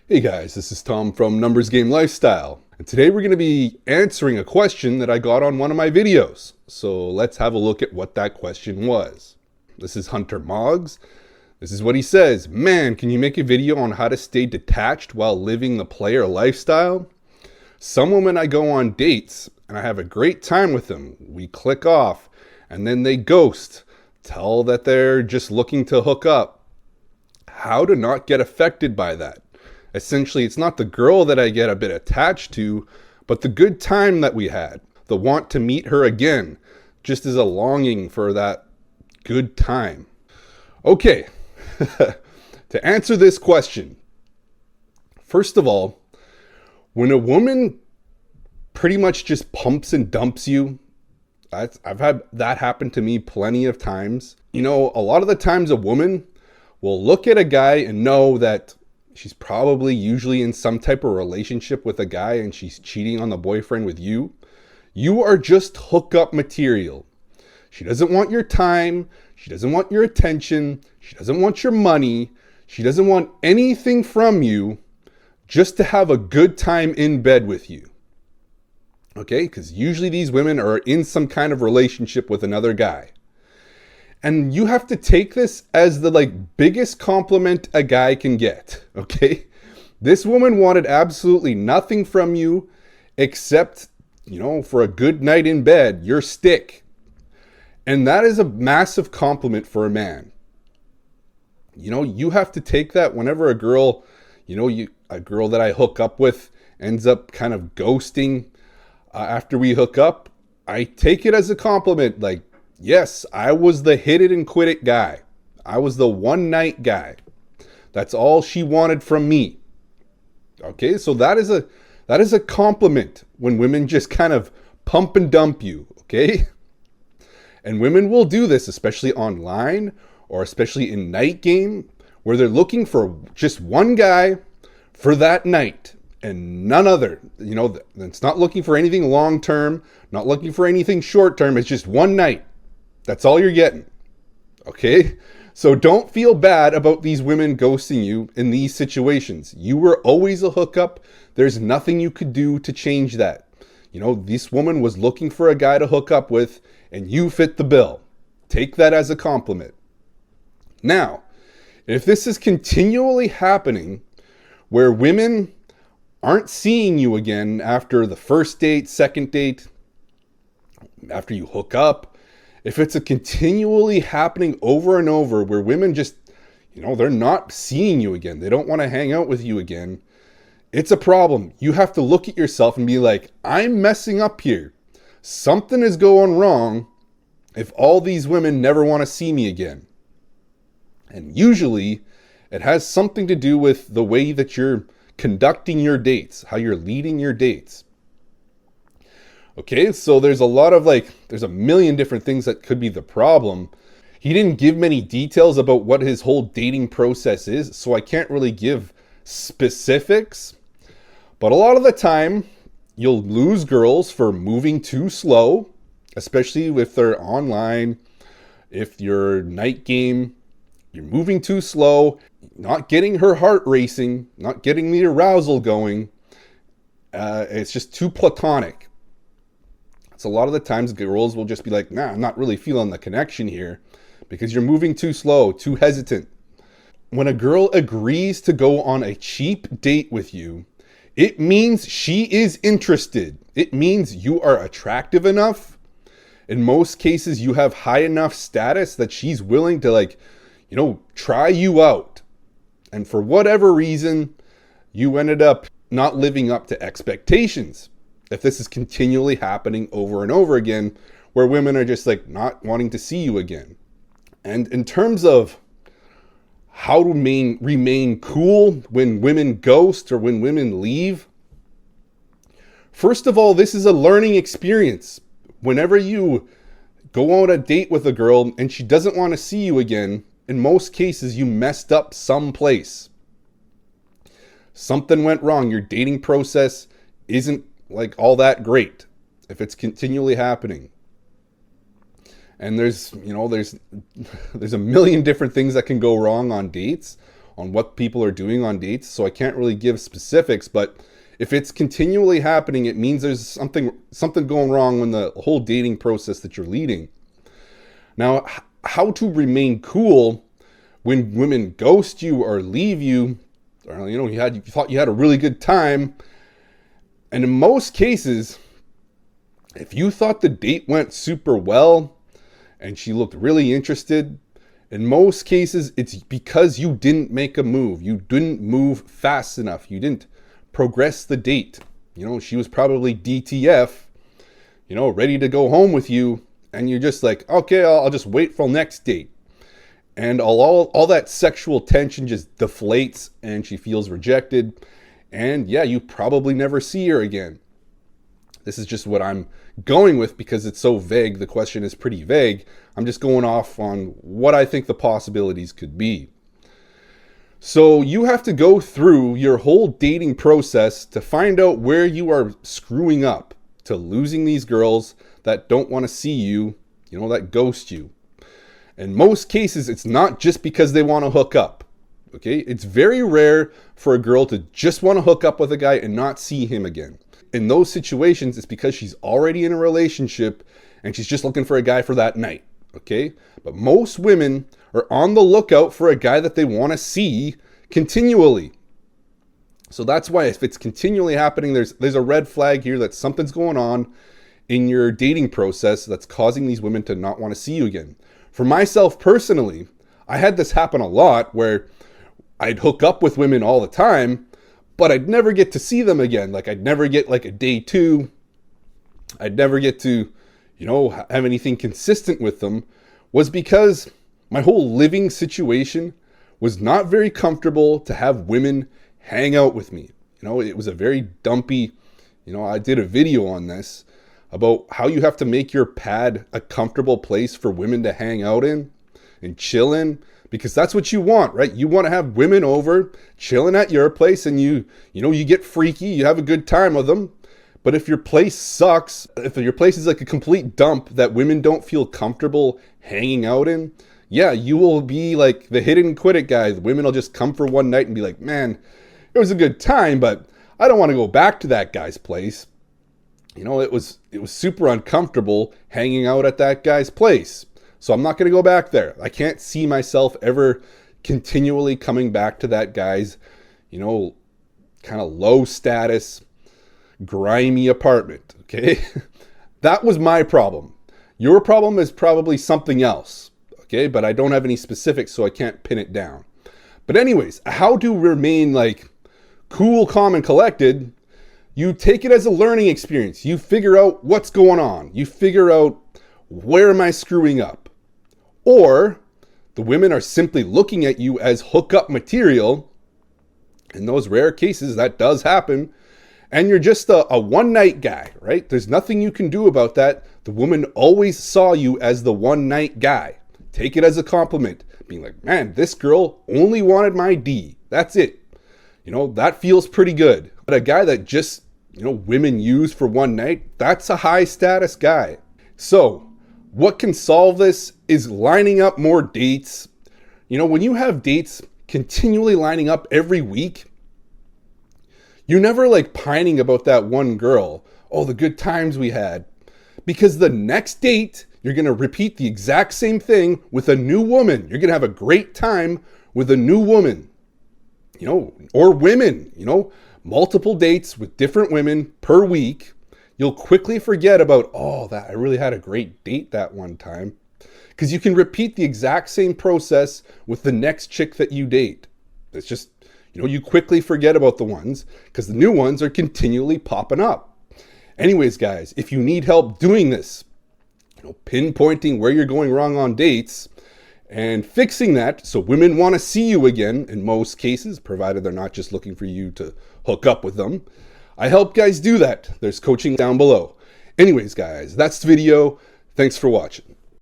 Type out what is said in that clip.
Hey guys, this is Tom from Numbers Game Lifestyle, and today we're going to be answering a question that I got on one of my videos. So let's have a look at what that question was. This is Hunter Moggs. This is what he says. Man, can you make a video on how to stay detached while living the player lifestyle? Some women I go on dates and I have a great time with them. We click off and then they ghost, tell that they're just looking to hook up. How to not get affected by that? Essentially, it's not the girl that I get a bit attached to, but the good time that we had, the want to meet her again, just as a longing for that good time. Okay, to answer this question, first of all, when a woman pretty much just pumps and dumps you, I've had that happen to me plenty of times. You know, a lot of the times a woman will look at a guy and know that she's probably usually in some type of relationship with a guy and she's cheating on the boyfriend with you. You are just hookup material. She doesn't want your time. She doesn't want your attention. She doesn't want your money. She doesn't want anything from you, just to have a good time in bed with you. Okay? Because usually these women are in some kind of relationship with another guy. And you have to take this as the biggest compliment a guy can get, okay? This woman wanted absolutely nothing from you except, for a good night in bed, your stick. And that is a massive compliment for a man. You have to take that whenever a girl, a girl that I hook up with ends up kind of ghosting after we hook up, I take it as a compliment, yes, I was the hit it and quit it guy. I was the one night guy. That's all she wanted from me. Okay, so that is a compliment when women just kind of pump and dump you, okay? And women will do this, especially online or especially in night game, where they're looking for just one guy for that night and none other. It's not looking for anything long term, not looking for anything short term. It's just one night. That's all you're getting. Okay? So don't feel bad about these women ghosting you in these situations. You were always a hookup. There's nothing you could do to change that. This woman was looking for a guy to hook up with, and you fit the bill. Take that as a compliment. Now, if this is continually happening, where women aren't seeing you again after the first date, second date, after you hook up, if it's a continually happening over and over where women just, they're not seeing you again, they don't want to hang out with you again, it's a problem. You have to look at yourself and be like, I'm messing up here. Something is going wrong if all these women never want to see me again. And usually it has something to do with the way that you're conducting your dates, how you're leading your dates. Okay, so there's a million different things that could be the problem. He didn't give many details about what his whole dating process is, so I can't really give specifics. But a lot of the time, you'll lose girls for moving too slow, especially if they're online. If you're night game, you're moving too slow, not getting her heart racing, not getting the arousal going. It's just too platonic. So a lot of the times girls will just be like, nah, I'm not really feeling the connection here because you're moving too slow, too hesitant. When a girl agrees to go on a cheap date with you, it means she is interested. It means you are attractive enough. In most cases, you have high enough status that she's willing to try you out. And for whatever reason, you ended up not living up to expectations. If this is continually happening over and over again, where women are just not wanting to see you again. And in terms of how to remain cool when women ghost or when women leave, first of all, this is a learning experience. Whenever you go on a date with a girl and she doesn't want to see you again, in most cases, you messed up someplace. Something went wrong. Your dating process isn't all that great if it's continually happening. And there's a million different things that can go wrong on dates. on what people are doing on dates, so I can't really give specifics, but if it's continually happening, it means there's something going wrong in the whole dating process that you're leading. Now, how to remain cool when women ghost you or leave you, or you thought you had a really good time, and in most cases, if you thought the date went super well and she looked really interested, in most cases it's because you didn't make a move. You didn't move fast enough. You didn't progress the date. She was probably DTF, ready to go home with you, and you're just like, okay, I'll just wait for next date. And all that sexual tension just deflates, and she feels rejected. And yeah, you probably never see her again. This is just what I'm going with because it's so vague. The question is pretty vague. I'm just going off on what I think the possibilities could be. So you have to go through your whole dating process to find out where you are screwing up, to losing these girls that don't want to see you, that ghost you. In most cases, it's not just because they want to hook up. Okay? It's very rare for a girl to just want to hook up with a guy and not see him again. In those situations, it's because she's already in a relationship and she's just looking for a guy for that night. Okay? But most women are on the lookout for a guy that they want to see continually. So that's why if it's continually happening, there's a red flag here that something's going on in your dating process that's causing these women to not want to see you again. For myself personally, I had this happen a lot where I'd hook up with women all the time, but I'd never get to see them again. Like I'd never get like a day two. I'd never get to, have anything consistent with them, was because my whole living situation was not very comfortable to have women hang out with me. It was a very dumpy, I did a video on this about how you have to make your pad a comfortable place for women to hang out in and chill in, because that's what you want, right? You want to have women over chilling at your place, and you get freaky, you have a good time with them. But if your place sucks, if your place is like a complete dump that women don't feel comfortable hanging out in, yeah, you will be like the hit and quit it guy. The women will just come for one night and be like, man, it was a good time, but I don't want to go back to that guy's place. It was super uncomfortable hanging out at that guy's place. So I'm not going to go back there. I can't see myself ever continually coming back to that guy's, kind of low status, grimy apartment. Okay. That was my problem. Your problem is probably something else. Okay. But I don't have any specifics, so I can't pin it down. But anyways, how to remain like cool, calm, and collected. You take it as a learning experience. You figure out what's going on. You figure out, where am I screwing up? Or the women are simply looking at you as hookup material. In those rare cases, that does happen. And you're just a one-night guy, right? There's nothing you can do about that. The woman always saw you as the one-night guy. Take it as a compliment. Being like, man, this girl only wanted my D. That's it. That feels pretty good. But a guy that just, women use for one night, that's a high status guy. So what can solve this is lining up more dates. When you have dates continually lining up every week, you're never like pining about that one girl. Oh, the good times we had. Because the next date, you're going to repeat the exact same thing with a new woman. You're going to have a great time with a new woman. Or women, multiple dates with different women per week. You'll quickly forget about, that I really had a great date that one time. Because you can repeat the exact same process with the next chick that you date. It's just, you quickly forget about the ones because the new ones are continually popping up. Anyways, guys, if you need help doing this, pinpointing where you're going wrong on dates and fixing that so women want to see you again in most cases, provided they're not just looking for you to hook up with them, I help guys do that. There's coaching down below. Anyways, guys, that's the video. Thanks for watching.